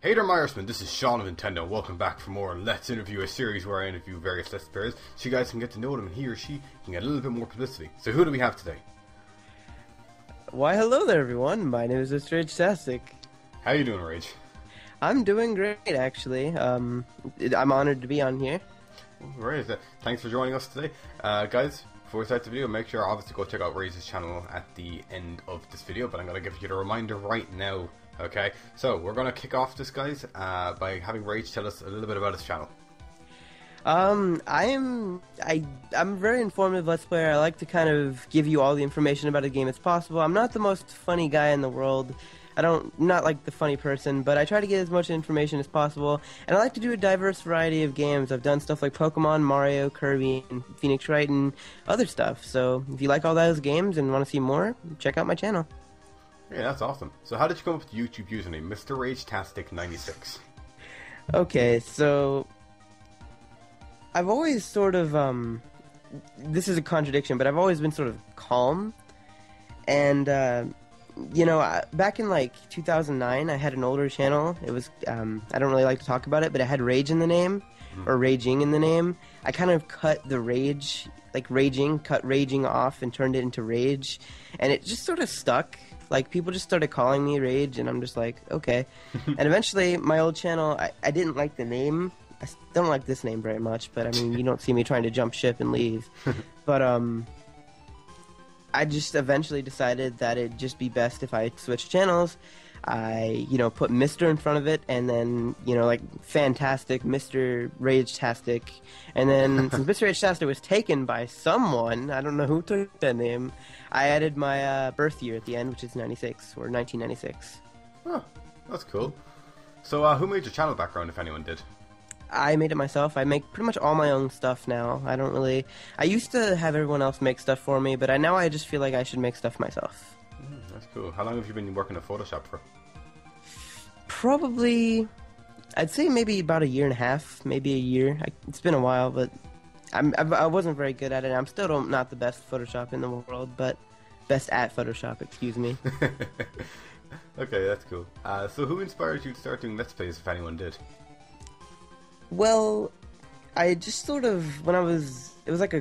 Hey there, Myersman, this is Sean of Nintendo. Welcome back for more Let's Interview, a series where I interview various Let's Players so you guys can get to know them and he or she can get a little bit more publicity. So who do we have today? Why, hello there, everyone. My name is MrRagetastic. How you doing, Rage? I'm doing great, actually. I'm honored to be on here. Right, thanks for joining us today. Guys, before we start the video, make sure obviously go check out Rage's channel at the end of this video, but I'm going to give you the reminder right now. Okay, so we're going to kick off this, guys, by having Rage tell us a little bit about his channel. I'm a very informative Let's Player. I like to kind of give you all the information about a game as possible. I'm not the most funny guy in the world. Not like the funny person, but I try to get as much information as possible. And I like to do a diverse variety of games. I've done stuff like Pokemon, Mario, Kirby, and Phoenix Wright, and other stuff. So if you like all those games and want to see more, check out my channel. Yeah, that's awesome. So how did you come up with the YouTube username, MrRagetastic96? Okay, so I've always sort of, this is a contradiction, but I've always been sort of calm. And, you know, back in like 2009, I had an older channel. It was, I don't really like to talk about it, but it had Rage in the name, or Raging in the name. I kind of cut the Rage, like Raging, cut Raging off and turned it into Rage. And it just sort of stuck. Like, people just started calling me Rage, and I'm just like, okay. And eventually, my old channel, I didn't like the name. I don't like this name very much, but I mean, you don't see me trying to jump ship and leave. But, I just eventually decided that it'd just be best if I switched channels. I, you know, put Mr. in front of it, and then, you know, like, fantastic, Mr. Ragetastic. And then, since Mr. Ragetastic was taken by someone, I don't know who took that name, I added my birth year at the end, which is 96, or 1996. Oh, that's cool. So, who made your channel background, if anyone did? I made it myself. I make pretty much all my own stuff now. I used to have everyone else make stuff for me, but now I just feel like I should make stuff myself. That's cool. How long have you been working at Photoshop for? Probably, I'd say maybe about a year and a half, maybe a year. It's been a while, but I wasn't very good at it. I'm still not the best Photoshop in the world, but best at Photoshop, excuse me. Okay, that's cool. So who inspired you to start doing Let's Plays, if anyone did? Well, I just sort of, it was like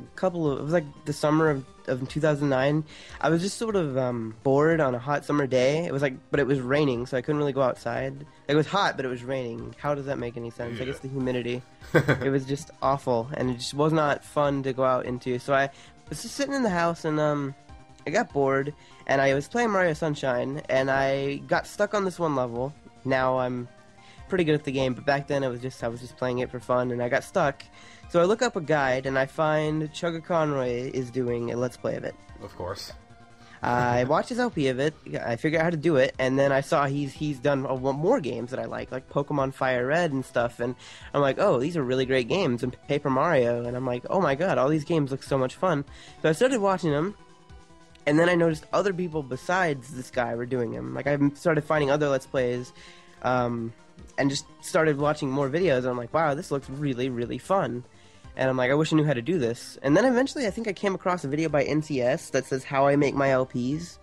the summer of 2009. I was just sort of bored on a hot summer day. But it was raining, so I couldn't really go outside. Like, it was hot, but it was raining. How does that make any sense? Yeah. I guess the humidity. It was just awful, and it just was not fun to go out into. So I was just sitting in the house, and I got bored, and I was playing Mario Sunshine, and I got stuck on this one level. Now I'm pretty good at the game, but back then I was just playing it for fun, and I got stuck. So I look up a guide, and I find Chugga Conroy is doing a Let's Play of it. Of course. I watched his LP of it, I figured out how to do it, and then I saw he's done more games that I like Pokemon Fire Red and stuff, and I'm like, oh, these are really great games, and Paper Mario, and I'm like, oh my god, all these games look so much fun. So I started watching them, and then I noticed other people besides this guy were doing them. Like, I started finding other Let's Plays, and just started watching more videos, and I'm like, wow, this looks really, really fun. And I'm like, I wish I knew how to do this. And then eventually I think I came across a video by NCS that says how I make my LPs.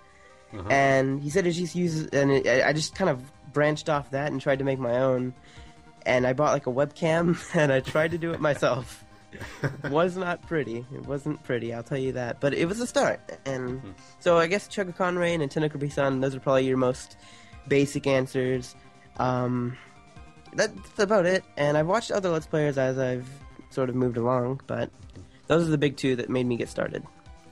And he said it just uses, and I just kind of branched off that and tried to make my own. And I bought like a webcam, and I tried to do it myself. It was not pretty. It wasn't pretty, I'll tell you that. But it was a start. And so I guess Chugga Conroy and Nintendo Capri-san, those are probably your most basic answers. That's about it. And I've watched other Let's Players as I've sort of moved along, but those are the big two that made me get started.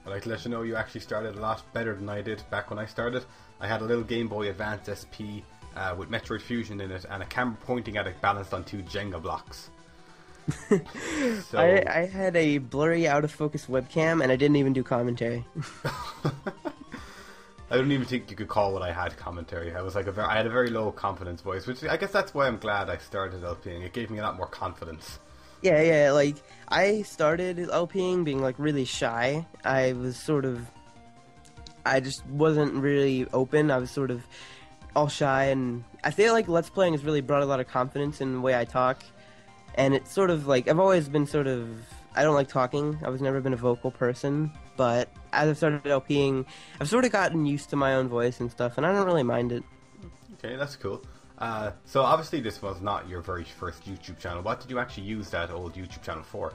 I'd like to let you know you actually started a lot better than I did back when I started. I had a little Game Boy Advance SP with Metroid Fusion in it and a camera pointing at it balanced on 2 Jenga blocks. So, I had a blurry, out-of-focus webcam, and I didn't even do commentary. I don't even think you could call what I had commentary. I had a very low confidence voice, which I guess that's why I'm glad I started LPing. It gave me a lot more confidence. Yeah, like, I started LPing being, like, really shy. I just wasn't really open. I was sort of all shy, and I feel like Let's Playing has really brought a lot of confidence in the way I talk. And it's sort of, like, I've always been sort of, I don't like talking. I've never been a vocal person, but as I've started LPing, I've sort of gotten used to my own voice and stuff, and I don't really mind it. Okay, that's cool. So obviously this was not your very first YouTube channel. What did you actually use that old YouTube channel for?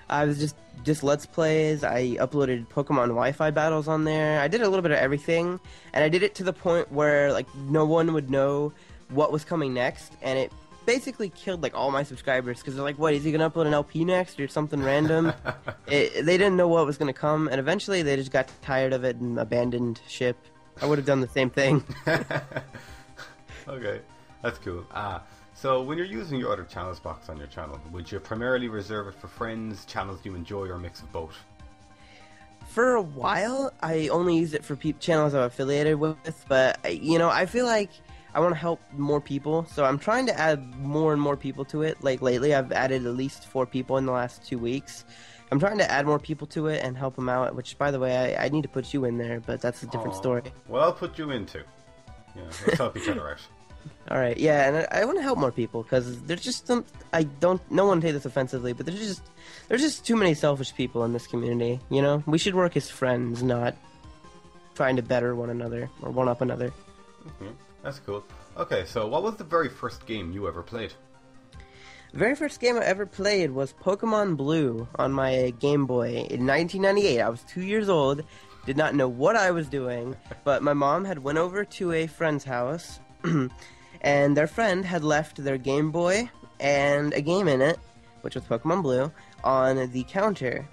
I was just Let's Plays. I uploaded Pokemon Wi-Fi battles on there. I did a little bit of everything, and I did it to the point where like no one would know what was coming next, and it basically killed like all my subscribers because they're like, "What, is he gonna upload an LP next or something random?" They didn't know what was gonna come, and eventually they just got tired of it and abandoned ship. I would have done the same thing. Okay, that's cool. So when you're using your other channels box on your channel, would you primarily reserve it for friends, channels you enjoy, or a mix of both? For a while, I only used it for channels I'm affiliated with, but I feel like I want to help more people, so I'm trying to add more and more people to it. Like lately, I've added at least 4 people in the last 2 weeks. I'm trying to add more people to it and help them out, which, by the way, I need to put you in there, but that's a different story. Well, I'll put you in too. Yeah, let's help each other out. Alright, yeah, and I want to help more people, because there's just some, no one take this offensively, but there's just too many selfish people in this community, you know? We should work as friends, not trying to better one another, or one-up another. Mm-hmm. That's cool. Okay, so what was the very first game you ever played? The very first game I ever played was Pokemon Blue on my Game Boy in 1998. I was 2 years old, did not know what I was doing, but my mom had went over to a friend's house, and their friend had left their Game Boy and a game in it, which was Pokemon Blue, on the counter.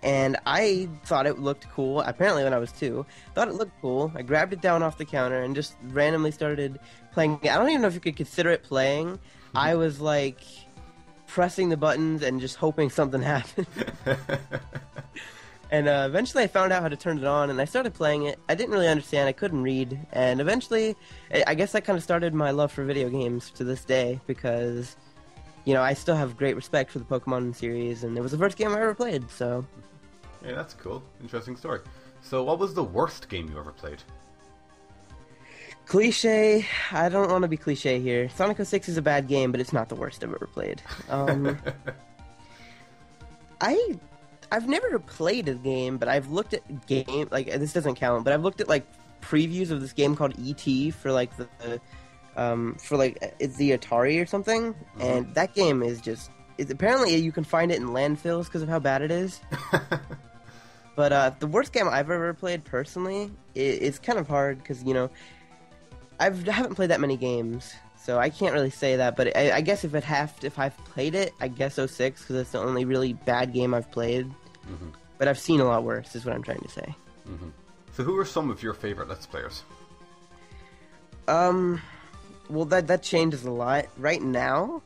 And I thought it looked cool, apparently when I was 2. Thought it looked cool. I grabbed it down off the counter and just randomly started playing. I don't even know if you could consider it playing. I was like pressing the buttons and just hoping something happened. And eventually I found out how to turn it on, and I started playing it. I didn't really understand. I couldn't read. And eventually, I guess that kind of started my love for video games to this day, because, I still have great respect for the Pokemon series, and it was the first game I ever played, so... Yeah, that's cool. Interesting story. So what was the worst game you ever played? Cliche. I don't want to be cliche here. Sonic 06 is a bad game, but it's not the worst I've ever played. I've never played a game, but I've looked at this doesn't count, but I've looked at like previews of this game called E.T. for like it's the Atari or something, and that game is apparently you can find it in landfills because of how bad it is. But the worst game I've ever played personally, it's kind of hard because I haven't played that many games, so I can't really say that. But I guess if I've played it, I guess 06, because it's the only really bad game I've played. Mm-hmm. But I've seen a lot worse, is what I'm trying to say. Mm-hmm. So who are some of your favorite Let's Players? Well, that changes a lot. Right now,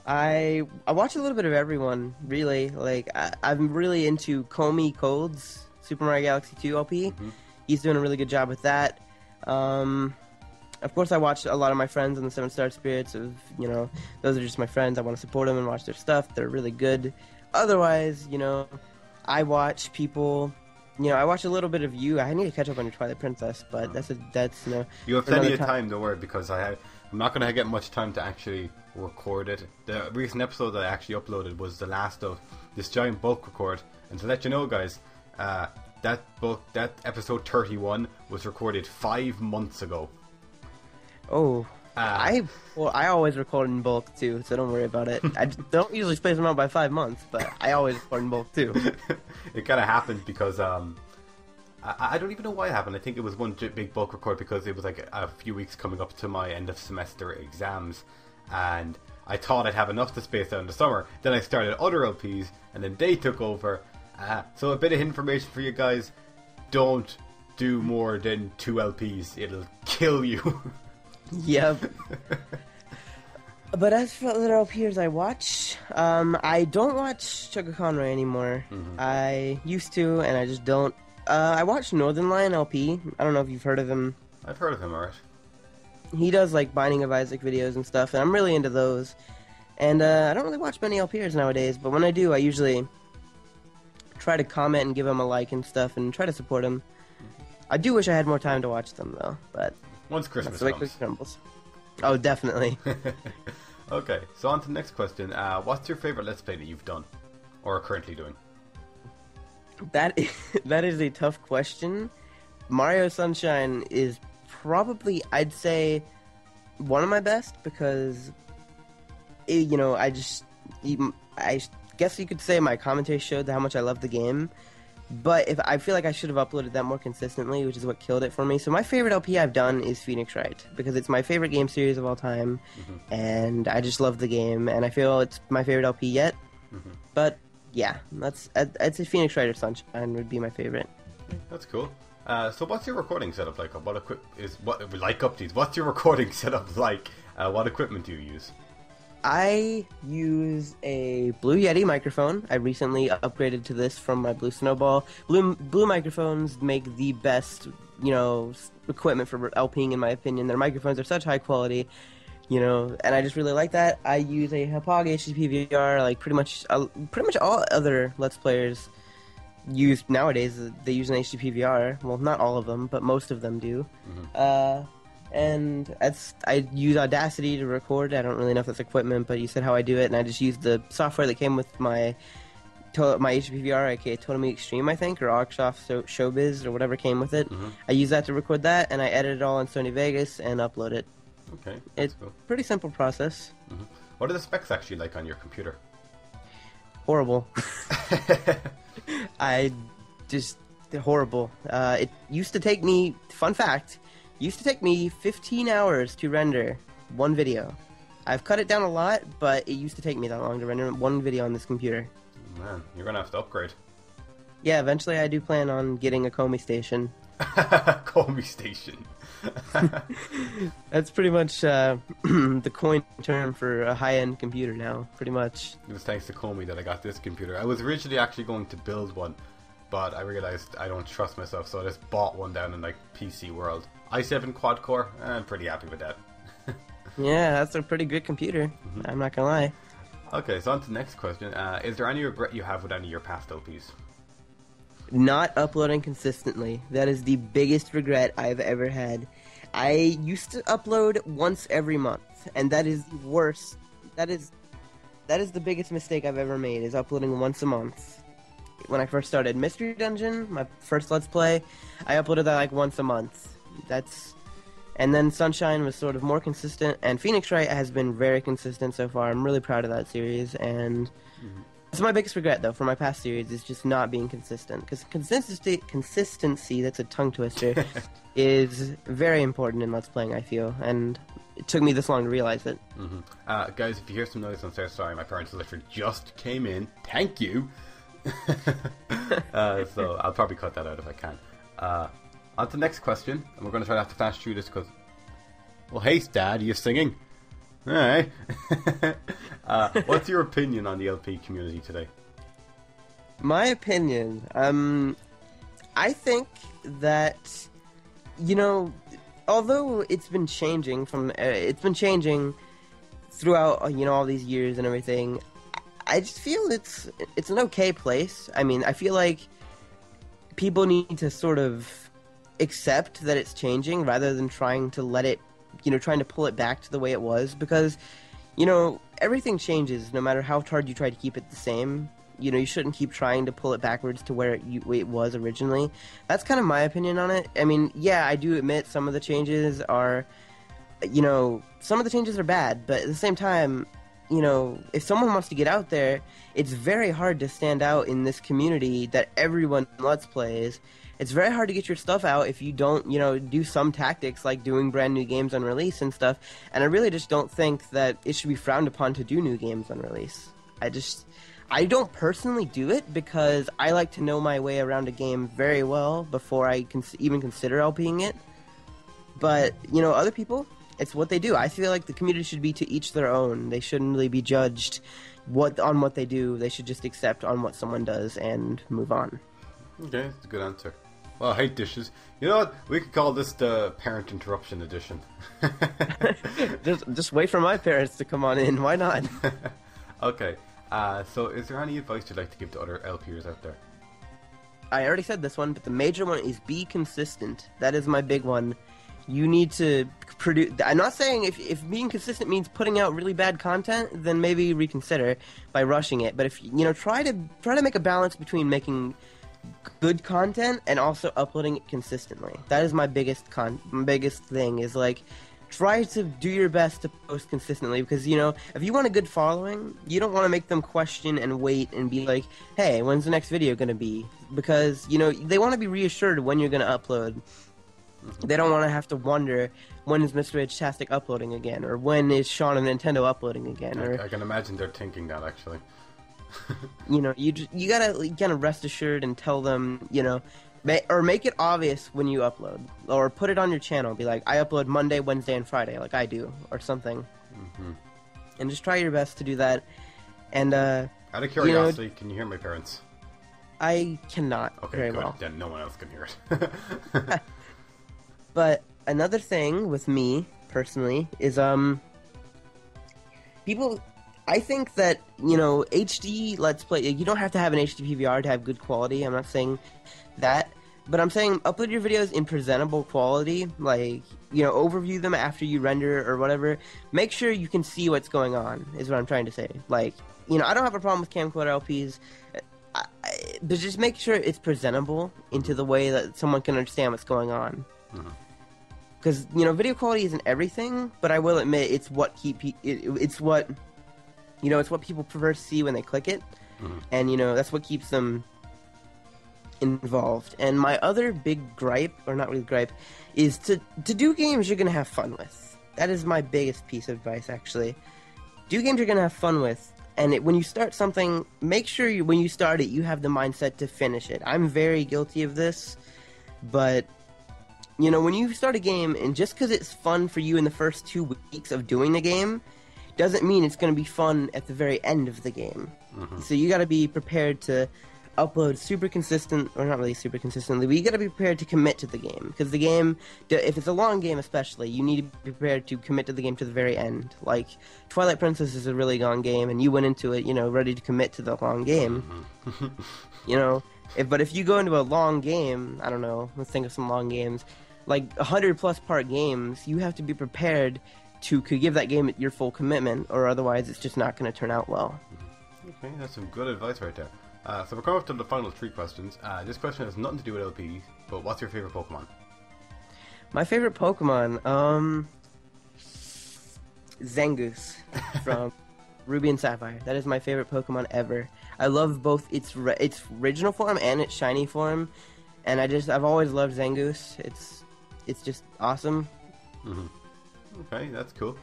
I watch a little bit of everyone, really. Like, I'm really into Comey Cold's Super Mario Galaxy 2 LP. Mm-hmm. He's doing a really good job with that. Of course, I watch a lot of my friends in the 7-Star Spirits. Those are just my friends. I want to support them and watch their stuff. They're really good. Otherwise, I watch people. I watch a little bit of you. I need to catch up on your Twilight Princess, but that's You have plenty of time, don't worry, because I'm not going to get much time to actually record it. The recent episode that I actually uploaded was the last of this giant bulk record, and to let you know, guys, that episode 31 was recorded 5 months ago. Oh, I always record in bulk too, so don't worry about it. I don't usually space them out by 5 months, but I always record in bulk too. It kind of happened because I don't even know why it happened. I think it was one big bulk record because it was like a few weeks coming up to my end of semester exams, and I thought I'd have enough to space out in the summer. Then I started other LPs, and then they took over. So a bit of information for you guys: don't do more than 2 LPs; it'll kill you. Yep. But as for other LPs I watch, I don't watch Chugga Conroy anymore. Mm-hmm. I used to, and I just don't. I watch Northern Lion LP. I don't know if you've heard of him. I've heard of him, alright. He does like Binding of Isaac videos and stuff, and I'm really into those. And I don't really watch many LPers nowadays, but when I do, I usually try to comment and give him a like and stuff, and try to support him. I do wish I had more time to watch them, though, but... Once Christmas comes. Oh, definitely. Okay, so on to the next question. What's your favorite Let's Play that you've done? Or are currently doing? That is a tough question. Mario Sunshine is probably, I'd say, one of my best because, I guess you could say my commentary showed how much I love the game. But I feel like I should have uploaded that more consistently, which is what killed it for me. So my favorite LP I've done is Phoenix Wright, because it's my favorite game series of all time, and I just love the game, and I feel it's my favorite LP yet. But yeah, I'd say Phoenix Wright or Sunshine would be my favorite. That's cool. So what's your recording setup like? What's your recording setup like? What equipment do you use? I use a Blue Yeti microphone. I recently upgraded to this from my Blue Snowball. Blue microphones make the best, equipment for LPing in my opinion. Their microphones are such high quality, and I just really like that. I use a Hauppauge HDPVR, like pretty much all other Let's Players use nowadays. They use an HDPVR. Well, not all of them, but most of them do. And I use Audacity to record. I don't really know if that's equipment, but you said how I do it, and I just use the software that came with my HDPVR, aka Totem Extreme, I think, or Ogsoft Showbiz, or whatever came with it. I use that to record that, and I edit it all in Sony Vegas and upload it. Okay, it's cool. Pretty simple process. What are the specs actually like on your computer? Horrible. Horrible. It used to take me, fun fact, used to take me 15 hours to render one video. I've cut it down a lot, but it used to take me that long to render one video on this computer. Man, you're gonna have to upgrade. Yeah, eventually I do plan on getting a Comey station. Comey station. That's pretty much the coin term for a high-end computer now, pretty much. It was thanks to Comey that I got this computer. I was originally actually going to build one, but I realized I don't trust myself, so I just bought one down in PC World. i7 quad core, I'm pretty happy with that. Yeah, that's a pretty good computer. I'm not gonna lie. Okay, so on to the next question. Is there any regret you have with any of your past LPs? Not uploading consistently. That is the biggest regret I've ever had. I used to upload once every month, and that is the worst. That is the biggest mistake I've ever made, is uploading once a month. When I first started Mystery Dungeon, my first Let's Play, I uploaded that like once a month. And then Sunshine was sort of more consistent, and Phoenix Wright has been very consistent so far. I'm really proud of that series, and it's my biggest regret, though, for my past series, is just not being consistent. Because consistency, that's a tongue twister, is very important in Let's Playing, I feel, and it took me this long to realize it. Guys, if you hear some noise downstairs, sorry, my parents literally just came in. Thank you! So I'll probably cut that out if I can. On to the next question, and we're going to try to have to flash through this because... Well, hey, Dad, are you singing? Alright. What's your opinion on the LP community today? My opinion, I think that, although it's been changing throughout, all these years and everything, I just feel it's an okay place. I mean, I feel like people need to sort of accept that it's changing rather than trying to let it, trying to pull it back to the way it was, because, everything changes no matter how hard you try to keep it the same. You shouldn't keep trying to pull it backwards to where it was originally. That's kind of my opinion on it. I mean, yeah, I do admit some of the changes are, some of the changes are bad, but at the same time, if someone wants to get out there, it's very hard to stand out in this community that everyone Let's Plays. It's very hard to get your stuff out if you don't, do some tactics like doing brand new games on release and stuff. And I really just don't think that it should be frowned upon to do new games on release. I don't personally do it because I like to know my way around a game very well before I even consider LPing it. But, other people, it's what they do. I feel like the community should be to each their own. They shouldn't really be judged on what they do. They should just accept on what someone does and move on. Okay, that's a good answer. Well, I hate dishes. You know what? We could call this the Parent Interruption Edition. just wait for my parents to come on in. Why not? Okay. So is there any advice you'd like to give to other LPers out there? I already said this one, but the major one is be consistent. That is my big one. You need to produce... I'm not saying if being consistent means putting out really bad content, then maybe reconsider by rushing it. But if try to make a balance between making good content and also uploading it consistently. That is my biggest thing, is like try to do your best to post consistently, because, you know, if you want a good following, you don't want to make them question and wait and be like, hey, when's the next video going to be? Because, you know, they want to be reassured when you're going to upload. They don't want to have to wonder, when is MrRagetastic uploading again, or when is Sean and Nintendo uploading again? Or, I can imagine they're thinking that, actually. you know, you gotta kind of rest assured and tell them, you know, or make it obvious when you upload, or put it on your channel. Be like, I upload Monday, Wednesday, and Friday, like I do, or something. And just try your best to do that. And out of curiosity, you know, can you hear my parents? I cannot very good. well. Then no one else can hear it. But another thing with me personally is people. I think that, you know, HD Let's Play, you don't have to have an HD PVR to have good quality. I'm not saying that, but I'm saying upload your videos in presentable quality, like, you know, overview them after you render or whatever. Make sure you can see what's going on, is what I'm trying to say. Like, you know, I don't have a problem with camcorder LPs, but just make sure it's presentable into the way that someone can understand what's going on. Because, you know, video quality isn't everything, but I will admit it's what it's what, you know, it's what people prefer to see when they click it. And, you know, that's what keeps them involved. And my other big gripe, or not really gripe, is to do games you're going to have fun with. That is my biggest piece of advice, actually. Do games you're going to have fun with. And when you start something, make sure when you start it, you have the mindset to finish it. I'm very guilty of this, but, you know, when you start a game, and just because it's fun for you in the first 2 weeks of doing the game, doesn't mean it's going to be fun at the very end of the game. So you got to be prepared to upload super consistent, or not really super consistently, but you got to be prepared to commit to the game. Because the game, if it's a long game especially, you need to be prepared to commit to the game to the very end. Like, Twilight Princess is a really long game, and you went into it, you know, ready to commit to the long game. You know, but if you go into a long game, I don't know, let's think of some long games, like 100+ part games, you have to be prepared to give that game your full commitment, or otherwise it's just not going to turn out well. Okay, that's some good advice right there. So we're coming up to the final 3 questions. This question has nothing to do with LPs, but what's your favorite Pokemon? My favorite Pokemon, Zangoose from Ruby and Sapphire. That is my favorite Pokemon ever. I love both its original form and its shiny form, and I've always loved Zangoose. It's just awesome. Okay, that's cool.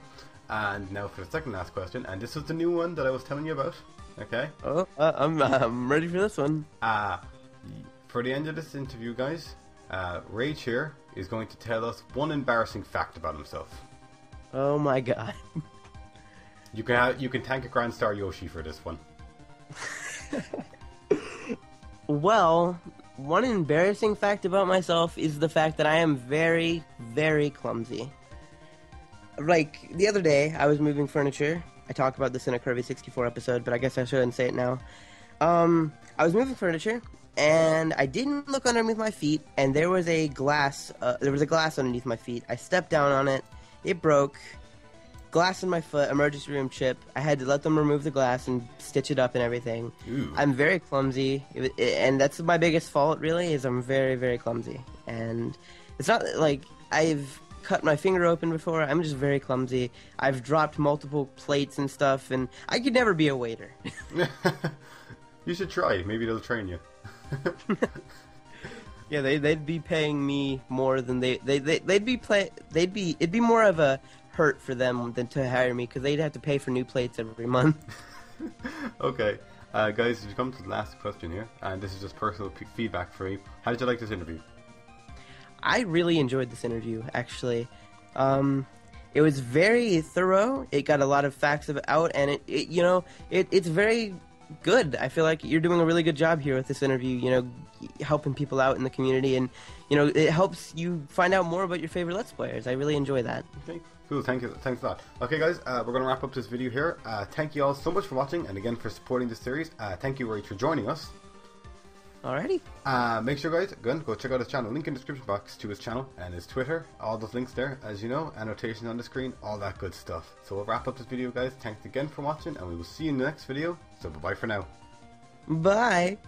And now for the second last question, and this was the new one that I was telling you about. Okay. Oh, I'm ready for this one. For the end of this interview, guys, Rage here is going to tell us one embarrassing fact about himself. Oh my god. You can thank a Grand Star Yoshi for this one. Well, one embarrassing fact about myself is the fact that I am very, very clumsy. Like, the other day, I was moving furniture. I talked about this in a Kirby 64 episode, but I guess I shouldn't say it now. I was moving furniture, and I didn't look underneath my feet, and there was a glass underneath my feet. I stepped down on it, it broke, glass in my foot, emergency room chip. I had to let them remove the glass and stitch it up and everything. Ooh. I'm very clumsy, and that's my biggest fault, really, is I'm very, very clumsy. And it's not like I've cut my finger open before. I'm just very clumsy. I've dropped multiple plates and stuff, and I could never be a waiter. You should try. Maybe they'll train you. Yeah, they'd be paying me more than it'd be more of a hurt for them than to hire me, because they'd have to pay for new plates every month. Okay, guys, we've come to the last question here, and this is just personal feedback for me. How did you like this interview? I really enjoyed this interview, actually. It was very thorough. It got a lot of facts out, and it's very good. I feel like you're doing a really good job here with this interview, you know, helping people out in the community, and, you know, it helps you find out more about your favorite Let's Players. I really enjoy that. Okay, cool, thank you, thanks a lot. Okay guys, we're going to wrap up this video here. Thank you all so much for watching, and again for supporting this series. Thank you, Rage, for joining us. Alrighty. Make sure, guys, again, go check out his channel. Link in the description box to his channel and his Twitter. All those links there, as you know, annotations on the screen, all that good stuff. So we'll wrap up this video, guys. Thanks again for watching, and we will see you in the next video. So bye-bye for now. Bye.